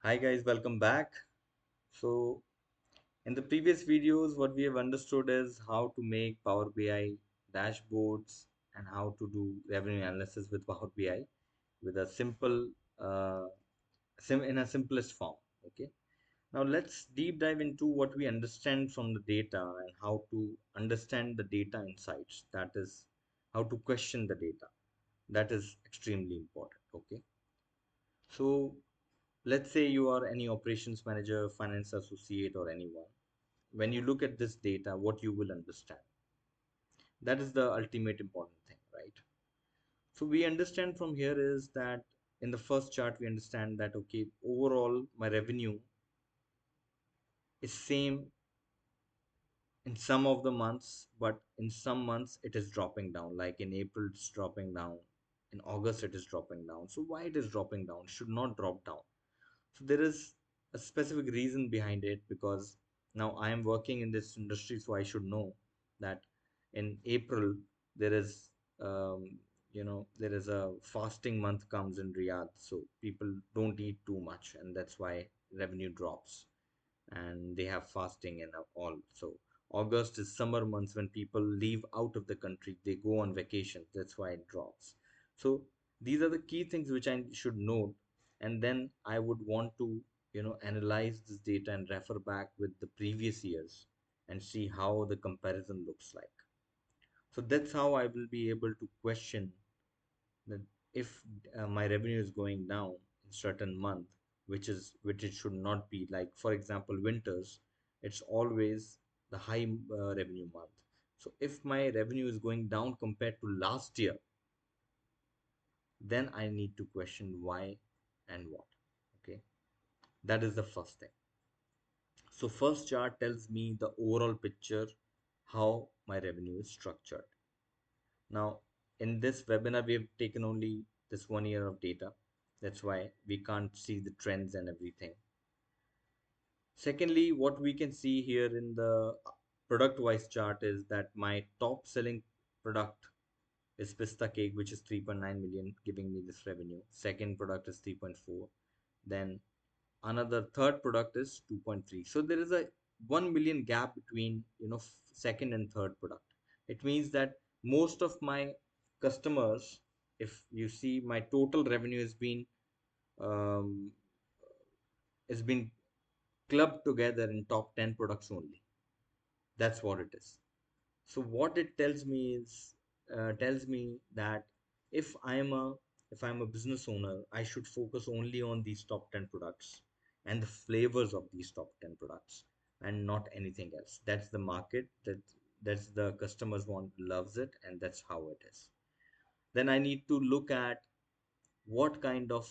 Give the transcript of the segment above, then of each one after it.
Hi guys, welcome back. So in the previous videos, what we have understood is how to make Power BI dashboards and how to do revenue analysis with Power BI with a simple, in a simplest form. Okay. Now let's deep dive into what we understand from the data and how to understand the data insights. That is how to question the data. That is extremely important. Okay. So let's say you are any operations manager, finance associate, or anyone. When you look at this data, what you will understand. That is the ultimate important thing, right? So we understand from here is that in the first chart, we understand that, okay, overall, my revenue is same in some of the months, but in some months it is dropping down. Like in April, it's dropping down. In August, it is dropping down. So why it is dropping down? It should not drop down. So there is a specific reason behind it because now I am working in this industry, so I should know that in April there is there is a fasting month comes in Riyadh, so people don't eat too much, and that's why revenue drops and they have fasting and all. So August is summer months when people leave out of the country, they go on vacation. That's why it drops. So these are the key things which I should note, and then I would want to analyze this data and refer back with the previous years and see how the comparison looks like. So that's how I will be able to question that if my revenue is going down in certain month, which it should not be. Like for example, winters, it's always the high revenue month. So if my revenue is going down compared to last year, then I need to question why and what. Okay, that is the first thing. So first chart tells me the overall picture, how my revenue is structured. Now, in this webinar, we have taken only this 1 year of data. That's why we can't see the trends and everything. Secondly, what we can see here in the product wise chart is that my top selling product is pista cake, which is 3.9 million, giving me this revenue. Second product is 3.4. Then another third product is 2.3. So there is a 1 million gap between second and third product. It means that most of my customers, if you see, my total revenue um, has been clubbed together in top 10 products only. That's what it is. So what it tells me is tells me that if I'm a if I'm a business owner, I should focus only on these top 10 products and the flavors of these top 10 products and not anything else. That's the market, that's the customers want, loves it, and that's how it is. Then I need to look at what kind of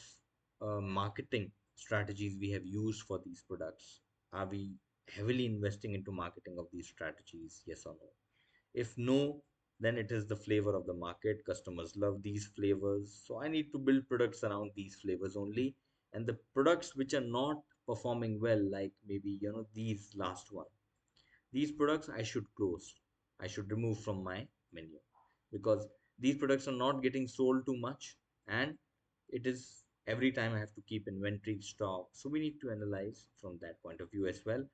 marketing strategies we have used for these products. Are we heavily investing into marketing of these strategies? Yes or no? If no, then it is the flavor of the market. Customers love these flavors. So I need to build products around these flavors only. And the products which are not performing well, like maybe, these last one, these products I should close. I should remove from my menu because these products are not getting sold too much, and it is every time I have to keep inventory stock. So we need to analyze from that point of view as well,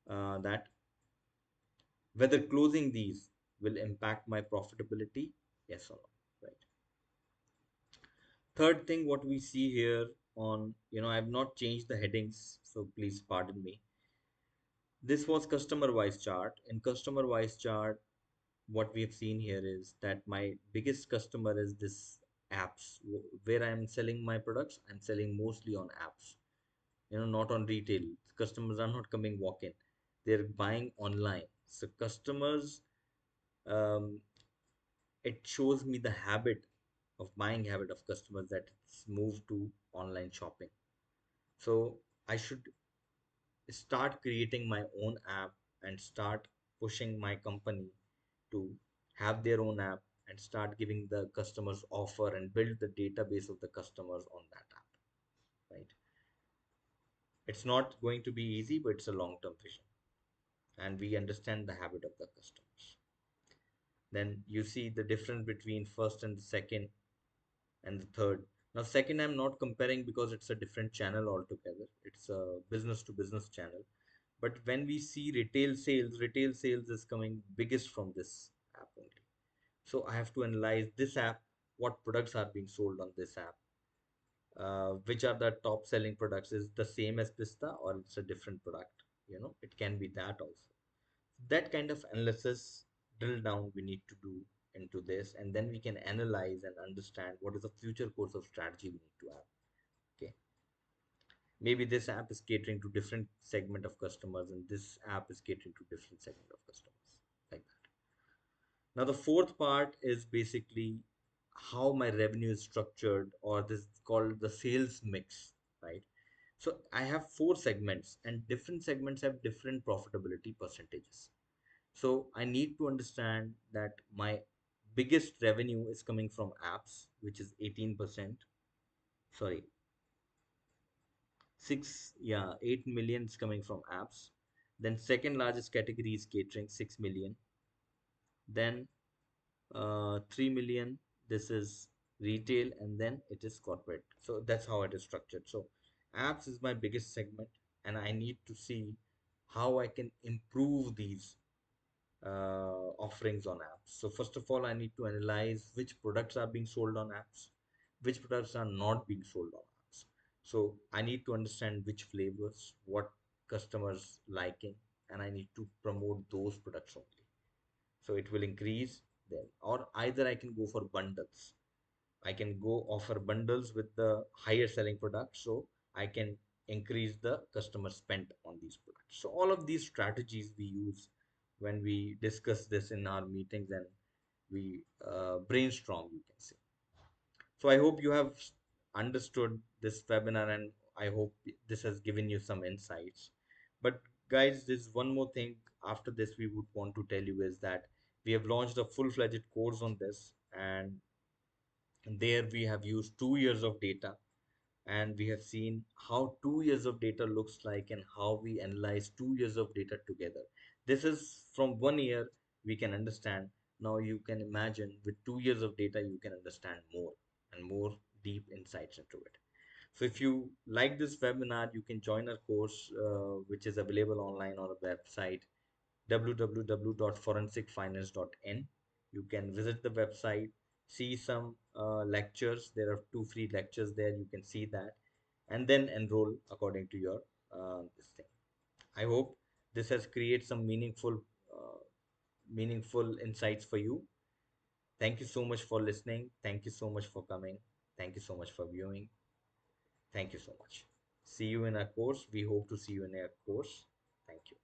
that whether closing these will impact my profitability, yes or no, right? Third thing, what we see here on, I've not changed the headings, so please pardon me. This was customer wise chart. In customer wise chart, what we have seen here is that my biggest customer is this apps. Where I'm selling my products, I'm selling mostly on apps, not on retail. Customers are not coming walk in, they're buying online. So customers, um, it shows me the habit of buying habit of customers, that it's moved to online shopping. So I should start creating my own app and start pushing my company to have their own app and start giving the customers offer and build the database of the customers on that app, right? It's not going to be easy, but it's a long term vision, and we understand the habit of the customers. Then you see the difference between first and the second and the third. Now, second, I'm not comparing because it's a different channel altogether. It's a business to business channel. But when we see retail sales is coming biggest from this app only. So I have to analyze this app, what products are being sold on this app, which are the top selling products. Is the same as Pista or it's a different product? It can be that also. That kind of analysis, drill down, we need to do into this, and then we can analyze and understand what is the future course of strategy we need to have. Okay, maybe this app is catering to different segment of customers, and this app is catering to different segment of customers, like that. Now the fourth part is basically how my revenue is structured, or this is called the sales mix, right? So I have four segments, and different segments have different profitability percentages. So I need to understand that my biggest revenue is coming from apps, which is 18%. Sorry, 8 million is coming from apps. Then second largest category is catering, 6 million. Then 3 million, this is retail, and then it is corporate. So that's how it is structured. So apps is my biggest segment, and I need to see how I can improve these offerings on apps. So first of all, I need to analyze which products are being sold on apps, which products are not being sold on apps. So I need to understand which flavors, what customers liking, and I need to promote those products only. So it will increase them. Or either I can go for bundles. I can go offer bundles with the higher selling products, so I can increase the customer spend on these products. So all of these strategies we use when we discuss this in our meetings, and we brainstorm, you can say. So I hope you have understood this webinar, and I hope this has given you some insights. But guys, there's one more thing after this we would want to tell you is that we have launched a full-fledged course on this, and there we have used 2 years of data, and we have seen how 2 years of data looks like and how we analyze 2 years of data together. This is from 1 year we can understand. Now you can imagine with 2 years of data you can understand more and more deep insights into it. So if you like this webinar, you can join our course, which is available online on our website www.forensicfinance.in. You can visit the website, see some lectures. There are two free lectures there. You can see that, and then enroll according to your this thing. I hope this has created some meaningful insights for you. Thank you so much for listening. Thank you so much for coming. Thank you so much for viewing. Thank you so much. See you in our course. We hope to see you in our course. Thank you.